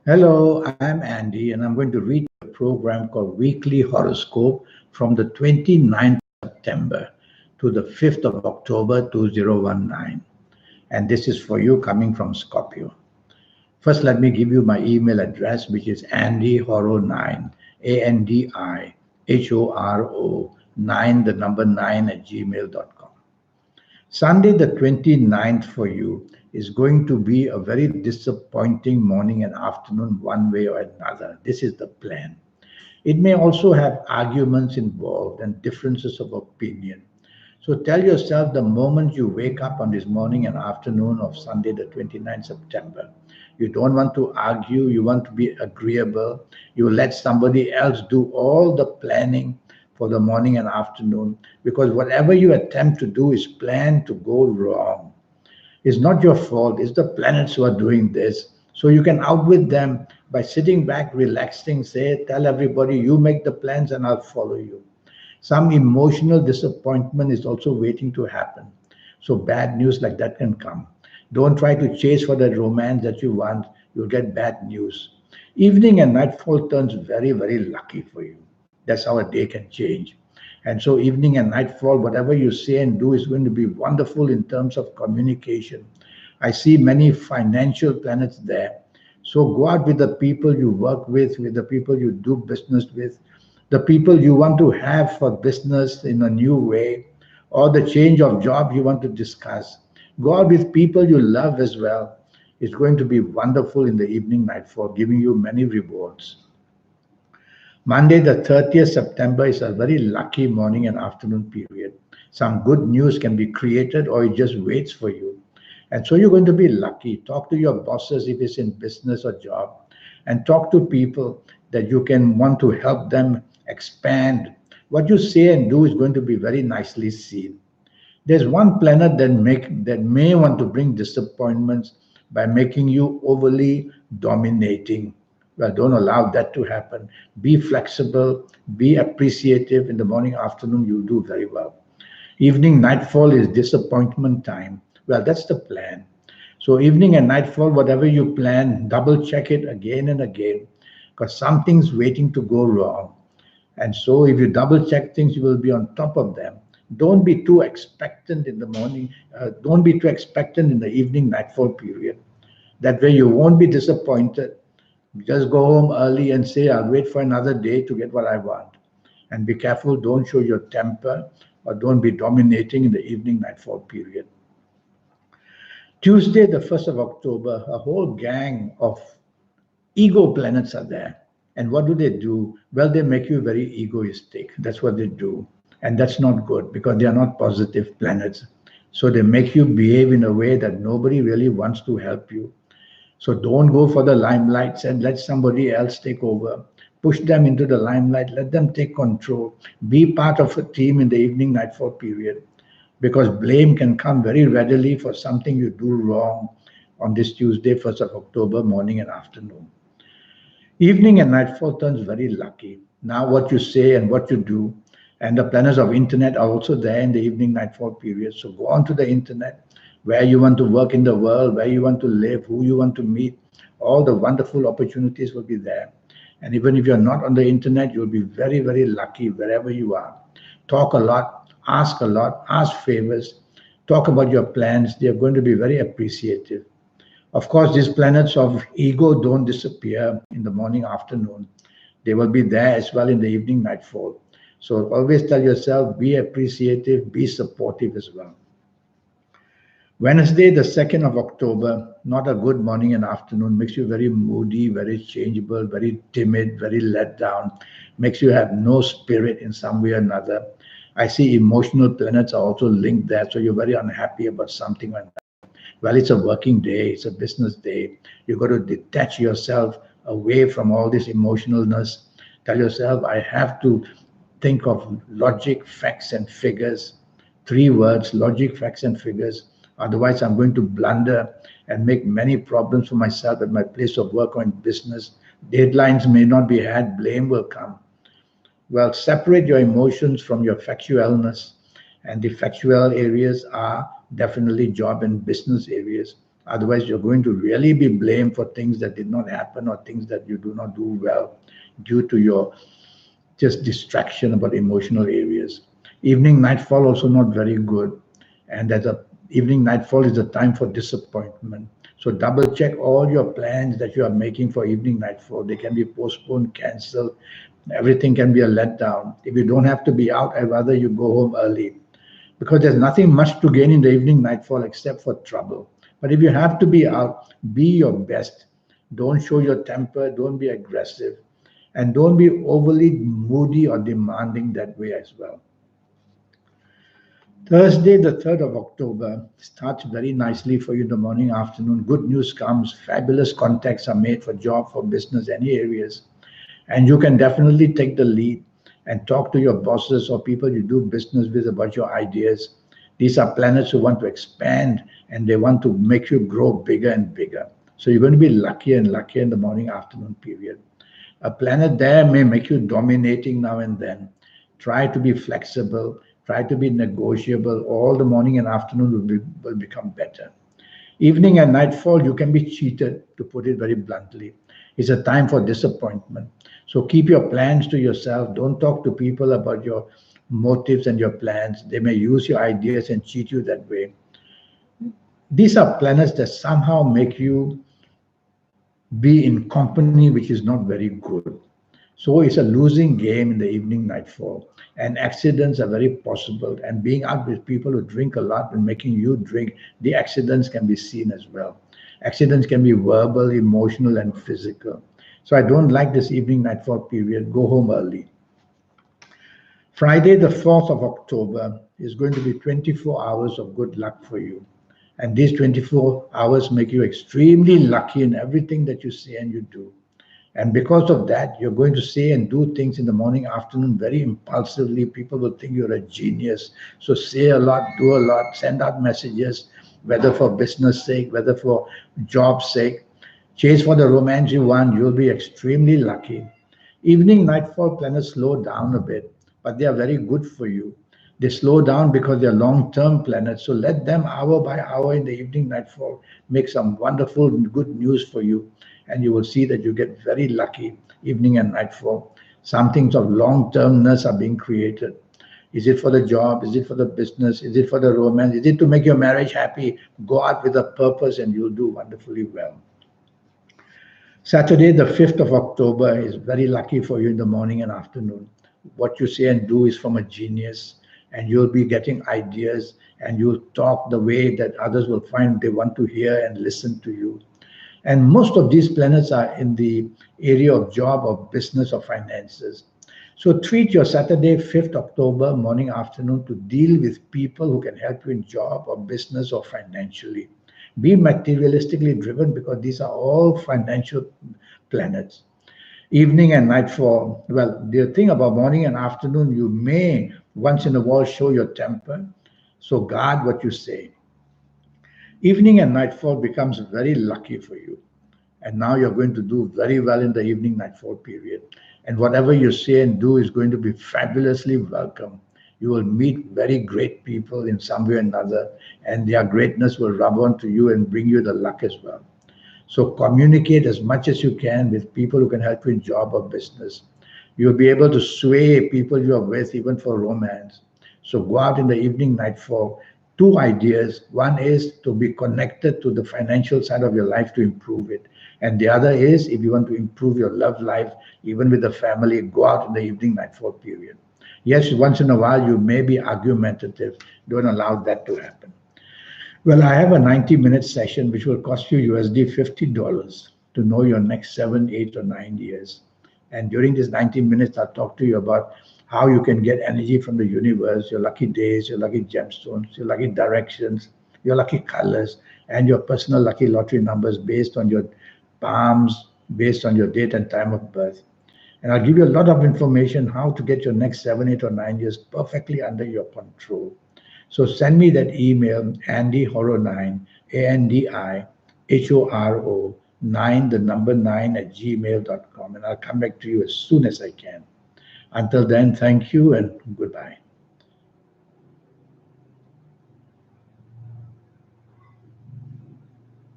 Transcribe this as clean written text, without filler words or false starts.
Hello, I'm Andy, and I'm going to read a program called Weekly Horoscope from the 29th September to the 5th of October 2019. And this is for you coming from Scorpio. First, let me give you my email address, which is andyhoro9, ANDIHORO 9, the number 9 at gmail.com. Sunday, the 29th for you is going to be a very disappointing morning and afternoon, one way or another. This is the plan. It may also have arguments involved and differences of opinion. So tell yourself the moment you wake up on this morning and afternoon of Sunday, the 29th September, you don't want to argue, you want to be agreeable, you let somebody else do all the planning for the morning and afternoon because whatever you attempt to do is planned to go wrong. It's not your fault, it's the planets who are doing this. So you can outwit them by sitting back, relaxing, say, tell everybody, you make the plans and I'll follow you. Some emotional disappointment is also waiting to happen. So bad news like that can come. Don't try to chase for that romance that you want. You'll get bad news. Evening and nightfall turns very, very lucky for you. That's how a day can change. And so evening and nightfall, whatever you say and do is going to be wonderful in terms of communication. I see many financial planets there. So go out with the people you work with the people you do business with, the people you want to have for business in a new way, or the change of job you want to discuss. Go out with people you love as well. It's going to be wonderful in the evening nightfall, giving you many rewards. Monday, the 30th September is a very lucky morning and afternoon period. Some good news can be created or it just waits for you. And so you're going to be lucky. Talk to your bosses if it's in business or job, and talk to people that you can want to help them expand. What you say and do is going to be very nicely seen. There's one planet that may want to bring disappointments by making you overly dominating. Well, don't allow that to happen. Be flexible, be appreciative. In the morning, afternoon, you do very well. Evening, nightfall is disappointment time. Well, that's the plan. So, evening and nightfall, whatever you plan, double check it again and again because something's waiting to go wrong. And so, if you double check things, you will be on top of them. Don't be too expectant in the morning. Don't be too expectant in the evening nightfall period. That way, you won't be disappointed. Just go home early and say, I'll wait for another day to get what I want. And be careful, don't show your temper or don't be dominating in the evening nightfall period. Tuesday, the 1st of October, a whole gang of ego planets are there. And what do? Well, they make you very egoistic. That's what they do. And that's not good because they are not positive planets. So they make you behave in a way that nobody really wants to help you. So don't go for the limelights and let somebody else take over. Push them into the limelight, let them take control. Be part of a team in the evening nightfall period because blame can come very readily for something you do wrong on this Tuesday, 1st of October, morning and afternoon. Evening and nightfall turns very lucky. Now what you say and what you do, and the planets of internet are also there in the evening nightfall period. So go onto the internet, where you want to work in the world, where you want to live, who you want to meet, all the wonderful opportunities will be there. And even if you're not on the internet, you'll be very, very lucky wherever you are. Talk a lot, ask favors, talk about your plans. They're going to be very appreciative. Of course, these planets of ego don't disappear in the morning, afternoon. They will be there as well in the evening, nightfall. So always tell yourself, be appreciative, be supportive as well. Wednesday, the 2nd of October, not a good morning and afternoon, makes you very moody, very changeable, very timid, very let down, makes you have no spirit in some way or another. I see emotional planets are also linked there, so you're very unhappy about something or another. Well, it's a working day, it's a business day. You've got to detach yourself away from all this emotionalness. Tell yourself, I have to think of logic, facts, and figures. Three words, logic, facts, and figures. Otherwise, I'm going to blunder and make many problems for myself at my place of work or in business. Deadlines may not be had, blame will come. Well, separate your emotions from your factualness. And the factual areas are definitely job and business areas. Otherwise, you're going to really be blamed for things that did not happen or things that you do not do well due to your just distraction about emotional areas. Evening nightfall also not very good, and as a evening nightfall is a time for disappointment. So double check all your plans that you are making for evening nightfall. They can be postponed, cancelled. Everything can be a letdown. If you don't have to be out, I'd rather you go home early because there's nothing much to gain in the evening nightfall except for trouble. But if you have to be out, be your best. Don't show your temper, don't be aggressive, and don't be overly moody or demanding that way as well. Thursday, the 3rd of October, starts very nicely for you in the morning, afternoon. Good news comes, fabulous contacts are made for job, for business, any areas. And you can definitely take the lead and talk to your bosses or people you do business with about your ideas. These are planets who want to expand and they want to make you grow bigger and bigger. So you're going to be luckier and luckier in the morning afternoon period. A planet there may make you dominating now and then. Try to be flexible, try to be negotiable. All the morning and afternoon will become better. Evening and nightfall, you can be cheated, to put it very bluntly. It's a time for disappointment. So keep your plans to yourself. Don't talk to people about your motives and your plans. They may use your ideas and cheat you that way. These are planets that somehow make you be in company which is not very good. So it's a losing game in the evening nightfall. And accidents are very possible. And being out with people who drink a lot and making you drink, the accidents can be seen as well. Accidents can be verbal, emotional, and physical. So I don't like this evening nightfall period. Go home early. Friday, the 4th of October, is going to be 24 hours of good luck for you. And these 24 hours make you extremely lucky in everything that you say and you do. And because of that, you're going to say and do things in the morning, afternoon very impulsively. People will think you're a genius. So say a lot, do a lot, send out messages, whether for business sake, whether for job sake. Chase for the romance you want. You'll be extremely lucky. Evening nightfall planets slow down a bit, but they are very good for you. They slow down because they're long-term planets. So let them hour by hour in the evening nightfall make some wonderful good news for you. And you will see that you get very lucky evening and nightfall. Some things of long-termness are being created. Is it for the job? Is it for the business? Is it for the romance? Is it to make your marriage happy? Go out with a purpose and you'll do wonderfully well. Saturday, the 5th of October, is very lucky for you in the morning and afternoon. What you say and do is from a genius, and you'll be getting ideas, and you'll talk the way that others will find they want to hear and listen to you. And most of these planets are in the area of job or business or finances. So treat your Saturday, 5th October, morning, afternoon to deal with people who can help you in job or business or financially. Be materialistically driven because these are all financial planets. Evening and nightfall, well, the thing about morning and afternoon, you may once in a while show your temper. So guard what you say. Evening and nightfall becomes very lucky for you. And now you're going to do very well in the evening nightfall period. And whatever you say and do is going to be fabulously welcome. You will meet very great people in some way or another, and their greatness will rub onto you and bring you the luck as well. So communicate as much as you can with people who can help you in job or business. You'll be able to sway people you are with even for romance. So go out in the evening nightfall. Two ideas. One is to be connected to the financial side of your life to improve it. And the other is if you want to improve your love life, even with the family, go out in the evening nightfall period. Yes, once in a while you may be argumentative. Don't allow that to happen. Well, I have a 90-minute session which will cost you USD $50 to know your next 7, 8, or 9 years. And during these 90 minutes, I'll talk to you about how you can get energy from the universe, your lucky days, your lucky gemstones, your lucky directions, your lucky colors, and your personal lucky lottery numbers based on your palms, based on your date and time of birth. And I'll give you a lot of information how to get your next 7, 8, or 9 years perfectly under your control. So send me that email, AndyHoro9, ANDIHORO9, the number 9 at gmail.com, and I'll come back to you as soon as I can. Until then, thank you and goodbye.